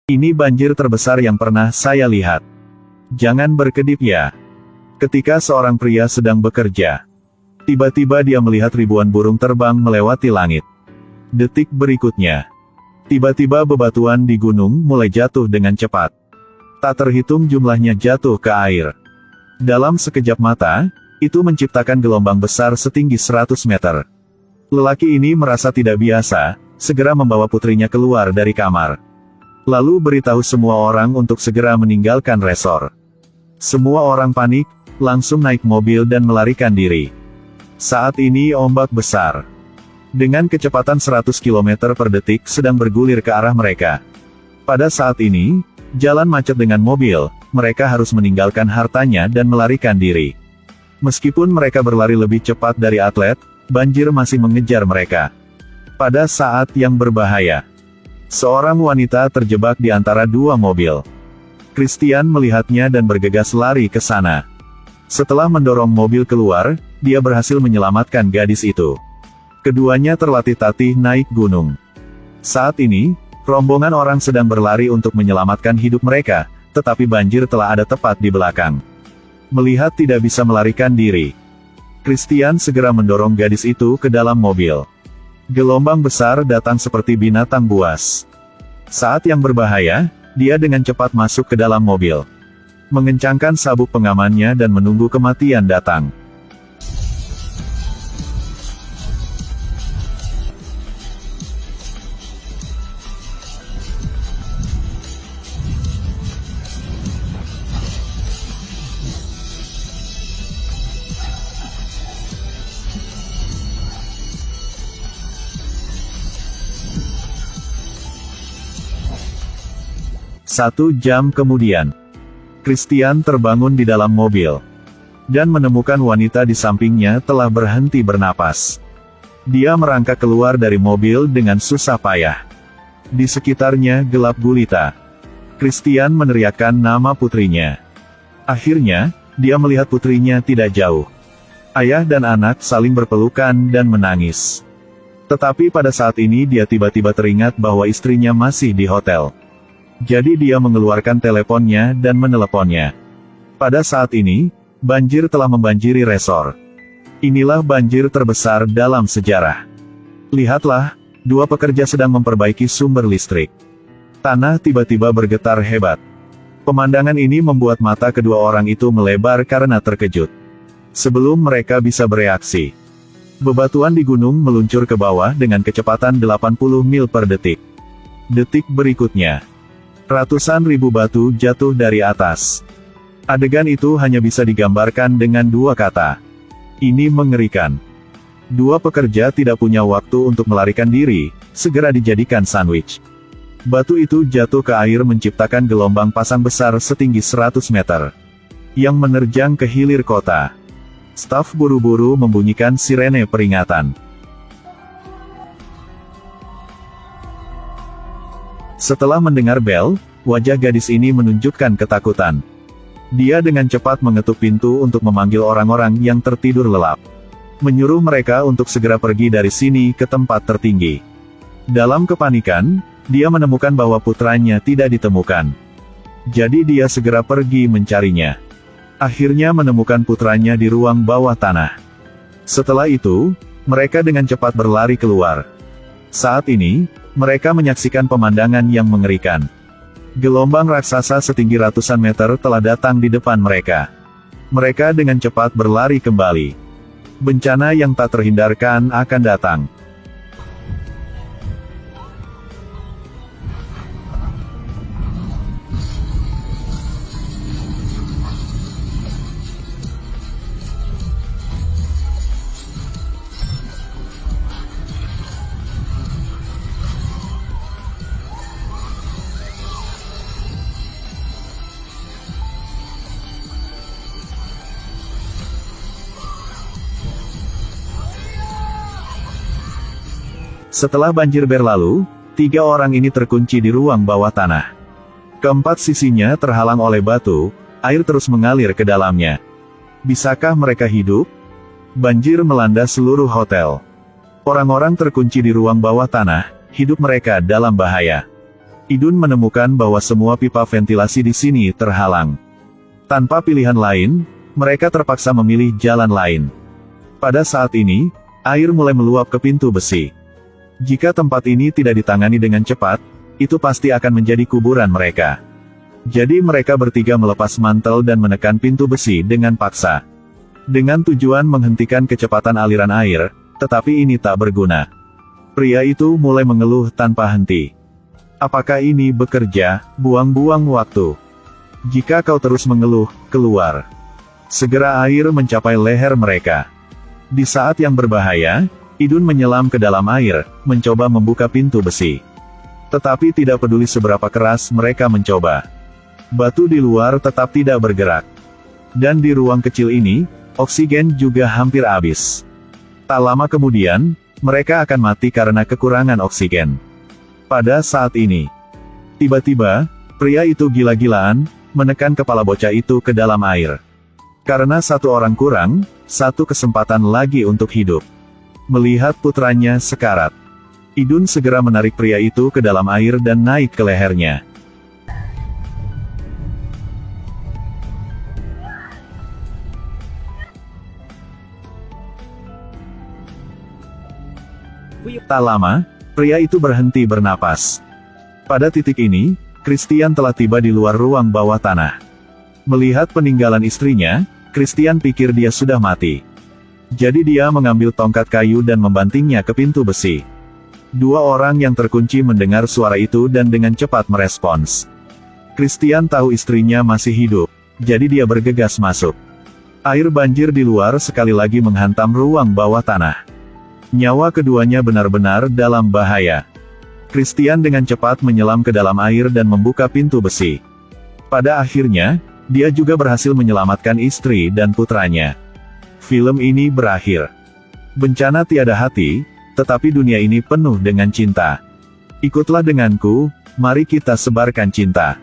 Ini banjir terbesar yang pernah saya lihat. Jangan berkedip ya. Ketika seorang pria sedang bekerja, tiba-tiba dia melihat ribuan burung terbang melewati langit. Detik berikutnya, tiba-tiba bebatuan di gunung mulai jatuh dengan cepat. Tak terhitung jumlahnya jatuh ke air. Dalam sekejap mata, itu menciptakan gelombang besar setinggi 100 meter. Lelaki ini merasa tidak biasa, segera membawa putrinya keluar dari kamar. Lalu beritahu semua orang untuk segera meninggalkan resor. Semua orang panik, langsung naik mobil dan melarikan diri. Saat ini ombak besar, dengan kecepatan 100 km per detik sedang bergulir ke arah mereka. Pada saat ini, jalan macet dengan mobil, mereka harus meninggalkan hartanya dan melarikan diri. Meskipun mereka berlari lebih cepat dari atlet, banjir masih mengejar mereka. Pada saat yang berbahaya, seorang wanita terjebak di antara dua mobil. Christian melihatnya dan bergegas lari ke sana. Setelah mendorong mobil keluar, dia berhasil menyelamatkan gadis itu. Keduanya terlatih-tatih naik gunung. Saat ini, rombongan orang sedang berlari untuk menyelamatkan hidup mereka, tetapi banjir telah ada tepat di belakang. Melihat tidak bisa melarikan diri, Christian segera mendorong gadis itu ke dalam mobil. Gelombang besar datang seperti binatang buas. Saat yang berbahaya, dia dengan cepat masuk ke dalam mobil, mengencangkan sabuk pengamannya dan menunggu kematian datang. Satu jam kemudian, Christian terbangun di dalam mobil, dan menemukan wanita di sampingnya telah berhenti bernapas. Dia merangkak keluar dari mobil dengan susah payah. Di sekitarnya gelap gulita. Christian meneriakkan nama putrinya. Akhirnya, dia melihat putrinya tidak jauh. Ayah dan anak saling berpelukan dan menangis. Tetapi pada saat ini dia tiba-tiba teringat bahwa istrinya masih di hotel. Jadi dia mengeluarkan teleponnya dan meneleponnya. Pada saat ini, banjir telah membanjiri resor. Inilah banjir terbesar dalam sejarah. Lihatlah, dua pekerja sedang memperbaiki sumber listrik. Tanah tiba-tiba bergetar hebat. Pemandangan ini membuat mata kedua orang itu melebar karena terkejut. Sebelum mereka bisa bereaksi, bebatuan di gunung meluncur ke bawah dengan kecepatan 80 mil per detik. Detik berikutnya, ratusan ribu batu jatuh dari atas. Adegan itu hanya bisa digambarkan dengan dua kata. Ini mengerikan. Dua pekerja tidak punya waktu untuk melarikan diri, segera dijadikan sandwich. Batu itu jatuh ke air menciptakan gelombang pasang besar setinggi 100 meter, yang menerjang ke hilir kota. Staf buru-buru membunyikan sirene peringatan. Setelah mendengar bel, wajah gadis ini menunjukkan ketakutan. Dia dengan cepat mengetuk pintu untuk memanggil orang-orang yang tertidur lelap. Menyuruh mereka untuk segera pergi dari sini ke tempat tertinggi. Dalam kepanikan, dia menemukan bahwa putranya tidak ditemukan. Jadi dia segera pergi mencarinya. Akhirnya menemukan putranya di ruang bawah tanah. Setelah itu, mereka dengan cepat berlari keluar. Saat ini, mereka menyaksikan pemandangan yang mengerikan. Gelombang raksasa setinggi ratusan meter telah datang di depan mereka. Mereka dengan cepat berlari kembali. Bencana yang tak terhindarkan akan datang. Setelah banjir berlalu, 3 orang ini terkunci di ruang bawah tanah. Keempat sisinya terhalang oleh batu, air terus mengalir ke dalamnya. Bisakah mereka hidup? Banjir melanda seluruh hotel. Orang-orang terkunci di ruang bawah tanah, hidup mereka dalam bahaya. Idun menemukan bahwa semua pipa ventilasi di sini terhalang. Tanpa pilihan lain, mereka terpaksa memilih jalan lain. Pada saat ini, air mulai meluap ke pintu besi. Jika tempat ini tidak ditangani dengan cepat, itu pasti akan menjadi kuburan mereka. Jadi mereka bertiga melepas mantel dan menekan pintu besi dengan paksa. Dengan tujuan menghentikan kecepatan aliran air, tetapi ini tak berguna. Pria itu mulai mengeluh tanpa henti. Apakah ini bekerja, buang-buang waktu? Jika kau terus mengeluh, keluar. Segera air mencapai leher mereka. Di saat yang berbahaya, Idun menyelam ke dalam air, mencoba membuka pintu besi. Tetapi tidak peduli seberapa keras mereka mencoba. Batu di luar tetap tidak bergerak. Dan di ruang kecil ini, oksigen juga hampir habis. Tak lama kemudian, mereka akan mati karena kekurangan oksigen. Pada saat ini, tiba-tiba, pria itu gila-gilaan, menekan kepala bocah itu ke dalam air. Karena satu orang kurang, satu kesempatan lagi untuk hidup. Melihat putranya sekarat, Idun segera menarik pria itu ke dalam air dan naik ke lehernya. Tak lama, pria itu berhenti bernapas. Pada titik ini, Christian telah tiba di luar ruang bawah tanah. Melihat peninggalan istrinya, Christian pikir dia sudah mati. Jadi dia mengambil tongkat kayu dan membantingnya ke pintu besi. Dua orang yang terkunci mendengar suara itu dan dengan cepat merespons. Christian tahu istrinya masih hidup, jadi dia bergegas masuk. Air banjir di luar sekali lagi menghantam ruang bawah tanah. Nyawa keduanya benar-benar dalam bahaya. Christian dengan cepat menyelam ke dalam air dan membuka pintu besi. Pada akhirnya, dia juga berhasil menyelamatkan istri dan putranya. Film ini berakhir. Bencana tiada hati, tetapi dunia ini penuh dengan cinta. Ikutlah denganku, mari kita sebarkan cinta.